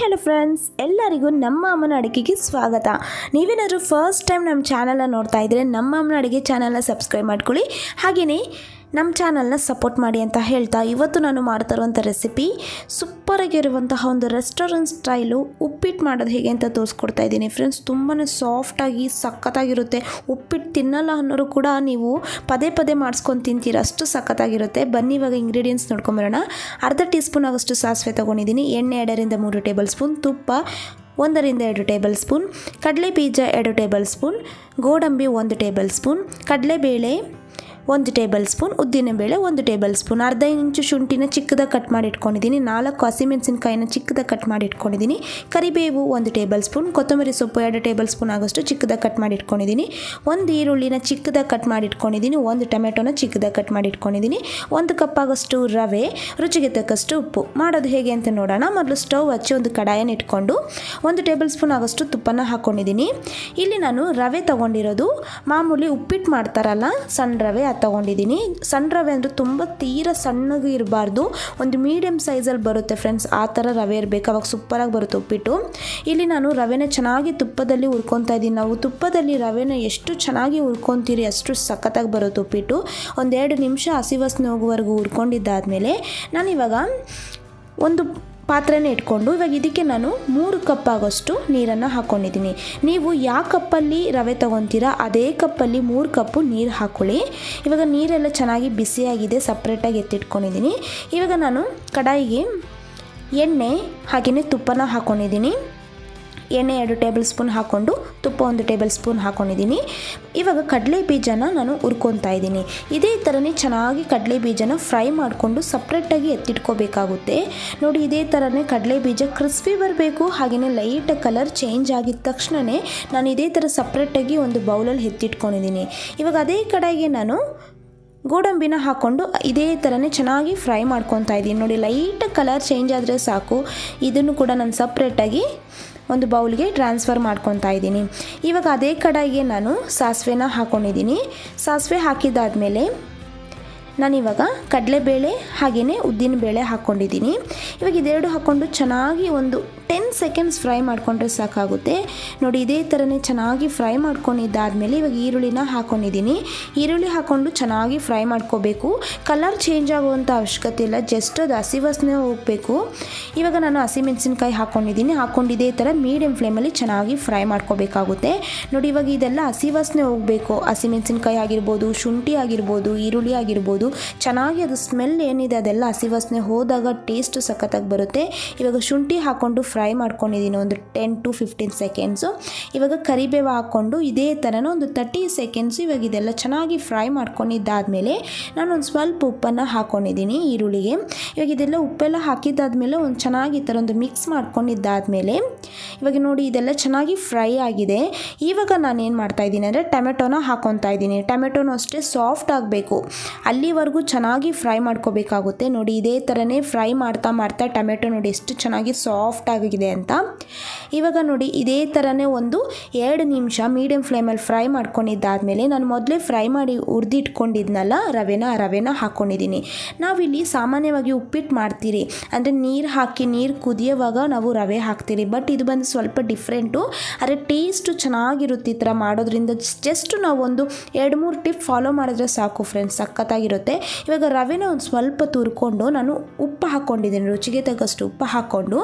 Hello friends, ಎಲ್ಲರಿಗೂ ನಮ್ಮ ಅಮ್ಮನ ಅಡುಗೆಗೆ ಸ್ವಾಗತ. ನೀವೇನಾದರೂ ಫಸ್ಟ್ ಟೈಮ್ ನಮ್ಮ ಚಾನಲ್ನ ನೋಡ್ತಾ ಇದ್ದರೆ ನಮ್ಮ ಅಮ್ಮನ ಅಡುಗೆ ಚಾನಲ್ನ ಸಬ್ಸ್ಕ್ರೈಬ್ ಮಾಡ್ಕೊಳ್ಳಿ. ಹಾಗೆಯೇ ನಮ್ಮ ಚಾನಲ್ನ ಸಪೋರ್ಟ್ ಮಾಡಿ ಅಂತ ಹೇಳ್ತಾ, ಇವತ್ತು ನಾನು ಮಾಡ್ತಾ ಇರುವಂಥ ರೆಸಿಪಿ ಸೂಪರಾಗಿರುವಂತಹ ಒಂದು ರೆಸ್ಟೋರೆಂಟ್ ಸ್ಟೈಲು ಉಪ್ಪಿಟ್ಟು ಮಾಡೋದು ಹೇಗೆ ಅಂತ ತೋರಿಸ್ಕೊಡ್ತಾ ಇದ್ದೀನಿ ಫ್ರೆಂಡ್ಸ್. ತುಂಬಾ ಸಾಫ್ಟಾಗಿ ಸಖತ್ತಾಗಿರುತ್ತೆ. ಉಪ್ಪಿಟ್ಟು ತಿನ್ನಲ್ಲ ಅನ್ನೋರು ಕೂಡ ನೀವು ಪದೇ ಪದೇ ಮಾಡಿಸ್ಕೊಂಡು ತಿಂತೀರ, ಅಷ್ಟು ಸಖತ್ತಾಗಿರುತ್ತೆ. ಬನ್ನಿ ಇವಾಗ ಇಂಗ್ರೀಡಿಯೆಂಟ್ಸ್ ನೋಡ್ಕೊಂಬರೋಣ. ಅರ್ಧ ಟೀ ಸ್ಪೂನ್ ಆಗೋಷ್ಟು ಸಾಸಿವೆ ತೊಗೊಂಡಿದ್ದೀನಿ, ಎಣ್ಣೆ 2ರಿಂದ 3 ಟೇಬಲ್ ಸ್ಪೂನ್, ತುಪ್ಪ 1ರಿಂದ 2 ಟೇಬಲ್ ಸ್ಪೂನ್, ಕಡಲೆ ಬೀಜ 2 ಟೇಬಲ್ ಸ್ಪೂನ್, ಗೋಡಂಬಿ 1 ಟೇಬಲ್ ಸ್ಪೂನ್, ಕಡಲೆಬೇಳೆ 1 ಟೇಬಲ್ ಸ್ಪೂನ್, ಉದ್ದಿನಬೇಳೆ 1 ಟೇಬಲ್ ಸ್ಪೂನ್, ಅರ್ಧ ಇಂಚು ಶುಂಠಿನ ಚಿಕ್ಕದಾಗಿ ಕಟ್ ಮಾಡಿ ಇಟ್ಕೊಂಡಿದ್ದೀನಿ, 4 ಹಸಿಮೆಣಸಿನಕಾಯಿನ ಚಿಕ್ಕದಾಗಿ ಕಟ್ ಮಾಡಿ ಇಟ್ಕೊಂಡಿದ್ದೀನಿ, ಕರಿಬೇವು 1 ಟೇಬಲ್ ಸ್ಪೂನ್, ಕೊತ್ತಂಬರಿ ಸೊಪ್ಪು 2 ಟೇಬಲ್ ಸ್ಪೂನ್ ಆಗೋಷ್ಟು ಚಿಕ್ಕದಾಗಿ ಕಟ್ ಮಾಡಿ ಇಟ್ಕೊಂಡಿದ್ದೀನಿ, 1 ಈರುಳ್ಳಿನ ಚಿಕ್ಕದಾಗಿ ಕಟ್ ಮಾಡಿ ಇಟ್ಕೊಂಡಿದ್ದೀನಿ, 1 ಟೊಮೆಟೊನ ಚಿಕ್ಕದಾಗಿ ಕಟ್ ಮಾಡಿ ಇಟ್ಕೊಂಡಿದ್ದೀನಿ, 1 ಕಪ್ ಆಗೋಷ್ಟು ರವೆ, ರುಚಿಗೆ ತಕ್ಕಷ್ಟು ಉಪ್ಪು. ಮಾಡೋದು ಹೇಗೆ ಅಂತ ನೋಡೋಣ. ಮೊದಲು ಸ್ಟವ್ ಹಚ್ಚಿ ಒಂದು ಕಡಾಯನ್ನು ಇಟ್ಕೊಂಡು 1 ಟೇಬಲ್ ಸ್ಪೂನ್ ಆಗೋಷ್ಟು ತುಪ್ಪನ ಹಾಕ್ಕೊಂಡಿದ್ದೀನಿ. ಇಲ್ಲಿ ನಾನು ರವೆ ತೊಗೊಂಡಿರೋದು ಮಾಮೂಲಿ ಉಪ್ಪಿಟ್ಟು ಮಾಡ್ತಾರಲ್ಲ ಸಣ್ಣ ರವೆ ತಗೊಂಡಿದ್ದೀನಿ. ಸಣ್ಣ ರವೆ ಅಂದರೆ ತುಂಬ ತೀರ ಸಣ್ಣಗೆ ಇರಬಾರ್ದು, ಒಂದು ಮೀಡಿಯಮ್ ಸೈಜಲ್ಲಿ ಬರುತ್ತೆ ಫ್ರೆಂಡ್ಸ್, ಆ ಥರ ರವೆ ಇರಬೇಕು, ಅವಾಗ ಸೂಪರಾಗಿ ಬರುತ್ತೆ ಉಪ್ಪಿಟ್ಟು. ಇಲ್ಲಿ ನಾನು ರವೆನ ಚೆನ್ನಾಗಿ ತುಪ್ಪದಲ್ಲಿ ಹುರ್ಕೊತಾ ಇದ್ದೀನಿ. ನಾವು ತುಪ್ಪದಲ್ಲಿ ರವೆನ ಎಷ್ಟು ಚೆನ್ನಾಗಿ ಹುರ್ಕೊತೀರಿ ಅಷ್ಟು ಸಖತ್ತಾಗಿ ಬರುತ್ತೆ ಉಪ್ಪಿಟ್ಟು. 1-2 ನಿಮಿಷ ಹಸಿ ವಾಸನೆ ಹೋಗುವವರೆಗೂ ಹುರ್ಕೊಂಡಿದ್ದಾದಮೇಲೆ ನಾನಿವಾಗ ಒಂದು ಪಾತ್ರೆನೇ ಇಟ್ಕೊಂಡು ಇವಾಗ ಇದಕ್ಕೆ ನಾನು 3 ಕಪ್ ಆಗೋಷ್ಟು ನೀರನ್ನು ಹಾಕ್ಕೊಂಡಿದ್ದೀನಿ. ನೀವು ಯಾವ ಕಪ್ಪಲ್ಲಿ ರವೆ ತೊಗೊತೀರಾ ಅದೇ ಕಪ್ಪಲ್ಲಿ 3 ಕಪ್ಪು ನೀರು ಹಾಕ್ಕೊಳ್ಳಿ. ಇವಾಗ ನೀರೆಲ್ಲ ಚೆನ್ನಾಗಿ ಬಿಸಿಯಾಗಿದೆ, ಸಪ್ರೇಟಾಗಿ ಎತ್ತಿಟ್ಕೊಂಡಿದ್ದೀನಿ. ಇವಾಗ ನಾನು ಕಡಾಯಿಗೆ ಎಣ್ಣೆ ಹಾಗೆಯೇ ತುಪ್ಪನ ಹಾಕ್ಕೊಂಡಿದ್ದೀನಿ. ಎಣ್ಣೆ 2 ಟೇಬಲ್ ಸ್ಪೂನ್ ಹಾಕ್ಕೊಂಡು ತುಪ್ಪ 1 ಟೇಬಲ್ ಸ್ಪೂನ್ ಹಾಕ್ಕೊಂಡಿದ್ದೀನಿ. ಇವಾಗ ಕಡಲೆ ಬೀಜನ ನಾನು ಹುರ್ಕೊತಾ ಇದ್ದೀನಿ. ಇದೇ ಥರನೇ ಚೆನ್ನಾಗಿ ಕಡಲೆ ಬೀಜನ ಫ್ರೈ ಮಾಡಿಕೊಂಡು ಸಪ್ರೇಟಾಗಿ ಎತ್ತಿಟ್ಕೋಬೇಕಾಗುತ್ತೆ. ನೋಡಿ, ಇದೇ ಥರನೇ ಕಡಲೆ ಬೀಜ ಕ್ರಿಸ್ಪಿ ಬರಬೇಕು, ಹಾಗೆಯೇ ಲೈಟ್ ಕಲರ್ ಚೇಂಜ್ ಆಗಿದ ತಕ್ಷಣವೇ ನಾನು ಇದೇ ಥರ ಸಪ್ರೇಟಾಗಿ ಒಂದು ಬೌಲಲ್ಲಿ ಎತ್ತಿಟ್ಕೊಂಡಿದ್ದೀನಿ. ಇವಾಗ ಅದೇ ಕಡೆಗೆ ನಾನು ಗೋಡಂಬಿನ ಹಾಕ್ಕೊಂಡು ಇದೇ ಥರನೇ ಚೆನ್ನಾಗಿ ಫ್ರೈ ಮಾಡ್ಕೊತಾ ಇದ್ದೀನಿ. ನೋಡಿ, ಲೈಟ್ ಕಲರ್ ಚೇಂಜ್ ಆದರೆ ಸಾಕು. ಇದನ್ನು ಕೂಡ ನಾನು ಸಪ್ರೇಟಾಗಿ ಒಂದು ಬೌಲ್ಗೆ ಟ್ರಾನ್ಸ್ಫರ್ ಮಾಡ್ಕೊತಾ ಇದ್ದೀನಿ. ಇವಾಗ ಅದೇ ಕಡಾಯಿಗೆ ನಾನು ಸಾಸಿವೆನ ಹಾಕ್ಕೊಂಡಿದ್ದೀನಿ. ಸಾಸಿವೆ ಹಾಕಿದ್ದಾದಮೇಲೆ ನಾನಿವಾಗ ಕಡಲೆಬೇಳೆ ಹಾಗೆಯೇ ಉದ್ದಿನಬೇಳೆ ಹಾಕ್ಕೊಂಡಿದ್ದೀನಿ. ಇವಾಗ ಇದೆರಡು ಹಾಕ್ಕೊಂಡು ಚೆನ್ನಾಗಿ ಒಂದು 10 ಸೆಕೆಂಡ್ಸ್ ಫ್ರೈ ಮಾಡಿಕೊಂಡ್ರೆ ಸಾಕಾಗುತ್ತೆ. ನೋಡಿ, ಇದೇ ಥರನೇ ಚೆನ್ನಾಗಿ ಫ್ರೈ ಮಾಡ್ಕೊಂಡಿದ್ದಾದಮೇಲೆ ಇವಾಗ ಈರುಳ್ಳಿನ ಹಾಕ್ಕೊಂಡಿದ್ದೀನಿ. ಈರುಳ್ಳಿ ಹಾಕ್ಕೊಂಡು ಚೆನ್ನಾಗಿ ಫ್ರೈ ಮಾಡ್ಕೋಬೇಕು. ಕಲರ್ ಚೇಂಜ್ ಆಗುವಂಥ ಅವಶ್ಯಕತೆ ಇಲ್ಲ, ಜಸ್ಟ್ ಅದು ಹಸಿ ವಾಸನೆ ಹೋಗಬೇಕು. ಇವಾಗ ನಾನು ಹಸಿಮೆಣಸಿನ್ಕಾಯಿ ಹಾಕ್ಕೊಂಡಿದ್ದೀನಿ. ಹಾಕ್ಕೊಂಡು ಇದೇ ಥರ ಮೀಡಿಯಮ್ ಫ್ಲೇಮಲ್ಲಿ ಚೆನ್ನಾಗಿ ಫ್ರೈ ಮಾಡ್ಕೋಬೇಕಾಗುತ್ತೆ. ನೋಡಿ, ಇವಾಗ ಇದೆಲ್ಲ ಹಸಿ ವಾಸನೆ ಹೋಗಬೇಕು. ಹಸಿಮೆಣಸಿನ್ಕಾಯಿ ಆಗಿರ್ಬೋದು, ಶುಂಠಿ ಆಗಿರ್ಬೋದು, ಈರುಳ್ಳಿ ಆಗಿರ್ಬೋದು, ಚೆನ್ನಾಗಿ ಅದು ಸ್ಮೆಲ್ ಏನಿದೆ ಅದೆಲ್ಲ ಹಸಿ ವಾಸನೆ ಹೋದಾಗ ಟೇಸ್ಟ್ ಸಖತ್ತಾಗಿ ಬರುತ್ತೆ. ಇವಾಗ ಶುಂಠಿ ಹಾಕ್ಕೊಂಡು ಫ್ರೈ ಮಾಡ್ಕೊಂಡಿದ್ದೀನಿ ಒಂದು 10 to 15 ಸೆಕೆಂಡ್ಸು. ಇವಾಗ ಕರಿಬೇವು ಹಾಕ್ಕೊಂಡು ಇದೇ ಥರನ ಒಂದು 30 ಸೆಕೆಂಡ್ಸು ಇವಾಗ ಇದೆಲ್ಲ ಚೆನ್ನಾಗಿ ಫ್ರೈ ಮಾಡ್ಕೊಂಡಿದ್ದಾದಮೇಲೆ ನಾನೊಂದು ಸ್ವಲ್ಪ ಉಪ್ಪನ್ನು ಹಾಕ್ಕೊಂಡಿದ್ದೀನಿ ಈರುಳ್ಳಿಗೆ. ಇವಾಗ ಇದೆಲ್ಲ ಉಪ್ಪೆಲ್ಲ ಹಾಕಿದ್ದಾದಮೇಲೆ ಒಂದು ಚೆನ್ನಾಗಿ ಈ ಥರ ಒಂದು ಮಿಕ್ಸ್ ಮಾಡ್ಕೊಂಡಿದ್ದಾದಮೇಲೆ ಇವಾಗ ನೋಡಿ ಇದೆಲ್ಲ ಚೆನ್ನಾಗಿ ಫ್ರೈ ಆಗಿದೆ. ಇವಾಗ ನಾನೇನು ಮಾಡ್ತಾಯಿದ್ದೀನಿ ಅಂದರೆ ಟೊಮೆಟೊನ ಹಾಕ್ಕೊತಾ ಇದ್ದೀನಿ. ಟೊಮೆಟೊನೂ ಅಷ್ಟೇ ಸಾಫ್ಟ್ ಆಗಬೇಕು, ಅಲ್ಲಿವರೆಗೂ ಚೆನ್ನಾಗಿ ಫ್ರೈ ಮಾಡ್ಕೋಬೇಕಾಗುತ್ತೆ. ನೋಡಿ, ಇದೇ ಥರನೇ ಫ್ರೈ ಮಾಡ್ತಾ ಮಾಡ್ತಾ ಟೊಮೆಟೊ ನೋಡಿ ಎಷ್ಟು ಚೆನ್ನಾಗಿ ಸಾಫ್ಟ್ ಆಗಿದೆ ಅಂತ. ಇವಾಗ ನೋಡಿ ಇದೇ ಥರನೇ ಒಂದು 2 ನಿಮಿಷ ಮೀಡಿಯಮ್ ಫ್ಲೇಮಲ್ಲಿ ಫ್ರೈ ಮಾಡ್ಕೊಂಡಿದ್ದಾದಮೇಲೆ ನಾನು ಮೊದಲೇ ಫ್ರೈ ಮಾಡಿ ಹುರಿದಿಟ್ಕೊಂಡಿದ್ನಲ್ಲ ರವೆನ ಹಾಕ್ಕೊಂಡಿದ್ದೀನಿ. ನಾವಿಲ್ಲಿ ಸಾಮಾನ್ಯವಾಗಿ ಉಪ್ಪಿಟ್ಟು ಮಾಡ್ತೀರಿ ಅಂದರೆ ನೀರು ಕುದಿಯೋವಾಗ ನಾವು ರವೆ ಹಾಕ್ತೀರಿ, ಬಟ್ ಇದು ಬಂದು ಸ್ವಲ್ಪ ಡಿಫ್ರೆಂಟು. ಆದರೆ ಟೇಸ್ಟು ಚೆನ್ನಾಗಿರುತ್ತೆ ಈ ಥರ ಮಾಡೋದ್ರಿಂದ. ಜಸ್ಟ್ ನಾವು ಒಂದು 2-3 ಟಿಪ್ ಫಾಲೋ ಮಾಡಿದ್ರೆ ಸಾಕು ಫ್ರೆಂಡ್ಸ್, ಸಖತ್ತಾಗಿರುತ್ತೆ. ಇವಾಗ ರವೆನ ಒಂದು ಸ್ವಲ್ಪ ತುರ್ಕೊಂಡು ನಾನು ಉಪ್ಪು ಹಾಕ್ಕೊಂಡಿದ್ದೀನಿ, ರುಚಿಗೆ ತಕ್ಕಷ್ಟು ಉಪ್ಪು ಹಾಕ್ಕೊಂಡು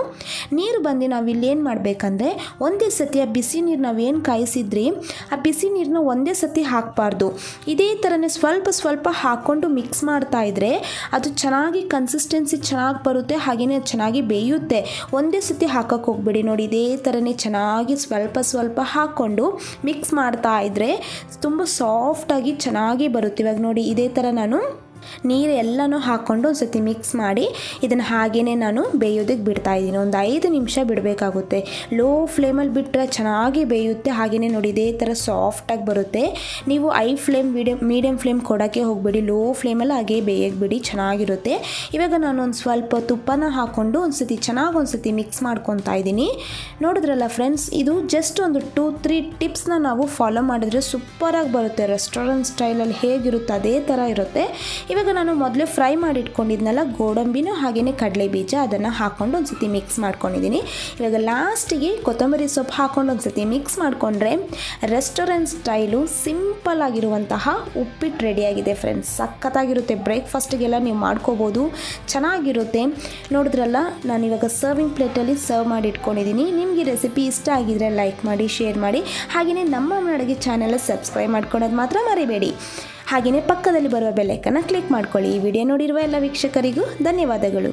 ನೀರು ಬಂದು ನಾವಿಲ್ಲಿ ಏನು ಮಾಡಬೇಕಂದ್ರೆ ಒಂದೇ ಸತಿ ಆ ಬಿಸಿ ನೀರು ನಾವೇನು ಕಾಯಿಸಿದ್ರಿ ಆ ಬಿಸಿ ನೀರನ್ನ ಒಂದೇ ಸತಿ ಹಾಕಬಾರ್ದು. ಇದೇ ಥರನೇ ಸ್ವಲ್ಪ ಹಾಕ್ಕೊಂಡು ಮಿಕ್ಸ್ ಮಾಡ್ತಾ ಇದ್ದರೆ ಅದು ಚೆನ್ನಾಗಿ ಕನ್ಸಿಸ್ಟೆನ್ಸಿ ಚೆನ್ನಾಗಿ ಬರುತ್ತೆ, ಹಾಗೆಯೇ ಅದು ಚೆನ್ನಾಗಿ ಬೇಯುತ್ತೆ. ಒಂದೇ ಸತಿ ಹಾಕೋಕ್ಕೆ ಹೋಗ್ಬೇಡಿ. ನೋಡಿ, ಇದೇ ಥರನೇ ಚೆನ್ನಾಗಿ ಸ್ವಲ್ಪ ಹಾಕ್ಕೊಂಡು ಮಿಕ್ಸ್ ಮಾಡ್ತಾ ಇದ್ದರೆ ತುಂಬ ಸಾಫ್ಟಾಗಿ ಚೆನ್ನಾಗಿ ಬರುತ್ತೆ. ಇವಾಗ ನೋಡಿ ಇದೇ ಥರ ನಾನು ನೀರು ಎಲ್ಲನೂ ಹಾಕ್ಕೊಂಡು ಒಂದು ಸತಿ ಮಿಕ್ಸ್ ಮಾಡಿ ಇದನ್ನು ಹಾಗೆಯೇ ನಾನು ಬೇಯೋದಕ್ಕೆ ಬಿಡ್ತಾಯಿದ್ದೀನಿ. ಒಂದು 5 ನಿಮಿಷ ಬಿಡಬೇಕಾಗುತ್ತೆ. ಲೋ ಫ್ಲೇಮಲ್ಲಿ ಬಿಟ್ಟರೆ ಚೆನ್ನಾಗಿ ಬೇಯುತ್ತೆ. ಹಾಗೆಯೇ ನೋಡಿ ಇದೇ ಥರ ಸಾಫ್ಟಾಗಿ ಬರುತ್ತೆ. ನೀವು ಮೀಡಿಯಮ್ ಫ್ಲೇಮ್ ಕೊಡೋಕ್ಕೆ ಹೋಗಬೇಡಿ, ಲೋ ಫ್ಲೇಮಲ್ಲಿ ಹಾಗೆ ಬೇಯಕ್ಕೆ ಬಿಡಿ, ಚೆನ್ನಾಗಿರುತ್ತೆ. ಇವಾಗ ನಾನು ಒಂದು ಸ್ವಲ್ಪ ತುಪ್ಪನ ಹಾಕ್ಕೊಂಡು ಒಂದು ಸತಿ ಮಿಕ್ಸ್ ಮಾಡ್ಕೊತಾ ಇದ್ದೀನಿ. ನೋಡಿದ್ರಲ್ಲ ಫ್ರೆಂಡ್ಸ್, ಇದು ಜಸ್ಟ್ ಒಂದು 2-3 ಟಿಪ್ಸ್ನ ನಾವು ಫಾಲೋ ಮಾಡಿದ್ರೆ ಸೂಪರಾಗಿ ಬರುತ್ತೆ. ರೆಸ್ಟೋರೆಂಟ್ ಸ್ಟೈಲಲ್ಲಿ ಹೇಗಿರುತ್ತೆ ಅದೇ ಥರ ಇರುತ್ತೆ. ಇವಾಗ ನಾನು ಮೊದಲೇ ಫ್ರೈ ಮಾಡಿ ಇಟ್ಕೊಂಡಿದ್ನಲ್ಲ ಗೋಡಂಬಿನೂ ಹಾಗೆಯೇ ಕಡಲೆ ಬೀಜ ಅದನ್ನು ಹಾಕ್ಕೊಂಡು ಒಂದು ಸತಿ ಮಿಕ್ಸ್ ಮಾಡ್ಕೊಂಡಿದ್ದೀನಿ. ಇವಾಗ ಲಾಸ್ಟಿಗೆ ಕೊತ್ತಂಬರಿ ಸೊಪ್ಪು ಹಾಕ್ಕೊಂಡು ಒಂದು ಸತಿ ಮಿಕ್ಸ್ ಮಾಡಿಕೊಂಡ್ರೆ ರೆಸ್ಟೋರೆಂಟ್ ಸ್ಟೈಲು ಸಿಂಪಲ್ ಆಗಿರುವಂತಹ ಉಪ್ಪಿಟ್ಟು ರೆಡಿಯಾಗಿದೆ ಫ್ರೆಂಡ್ಸ್. ಸಖತ್ತಾಗಿರುತ್ತೆ, ಬ್ರೇಕ್ಫಾಸ್ಟಿಗೆಲ್ಲ ನೀವು ಮಾಡ್ಕೋಬೋದು, ಚೆನ್ನಾಗಿರುತ್ತೆ. ನೋಡಿದ್ರಲ್ಲ, ನಾನಿವಾಗ ಸರ್ವಿಂಗ್ ಪ್ಲೇಟಲ್ಲಿ ಸರ್ವ್ ಮಾಡಿ ಇಟ್ಕೊಂಡಿದ್ದೀನಿ. ನಿಮಗೆ ರೆಸಿಪಿ ಇಷ್ಟ ಆಗಿದ್ರೆ ಲೈಕ್ ಮಾಡಿ, ಶೇರ್ ಮಾಡಿ, ಹಾಗೆಯೇ ನಮ್ಮ ಅಮ್ಮನ ಅಡುಗೆ ಚಾನೆಲ್ ಸಬ್ಸ್ಕ್ರೈಬ್ ಮಾಡ್ಕೊಳ್ಳೋದು ಮಾತ್ರ ಮರಿಬೇಡಿ. ಹಾಗೆಯೇ ಪಕ್ಕದಲ್ಲಿ ಬರುವ ಬೆಲ್ ಐಕನ್ನ ಕ್ಲಿಕ್ ಮಾಡ್ಕೊಳ್ಳಿ. ಈ ವಿಡಿಯೋ ನೋಡಿರುವ ಎಲ್ಲ ವೀಕ್ಷಕರಿಗೂ ಧನ್ಯವಾದಗಳು.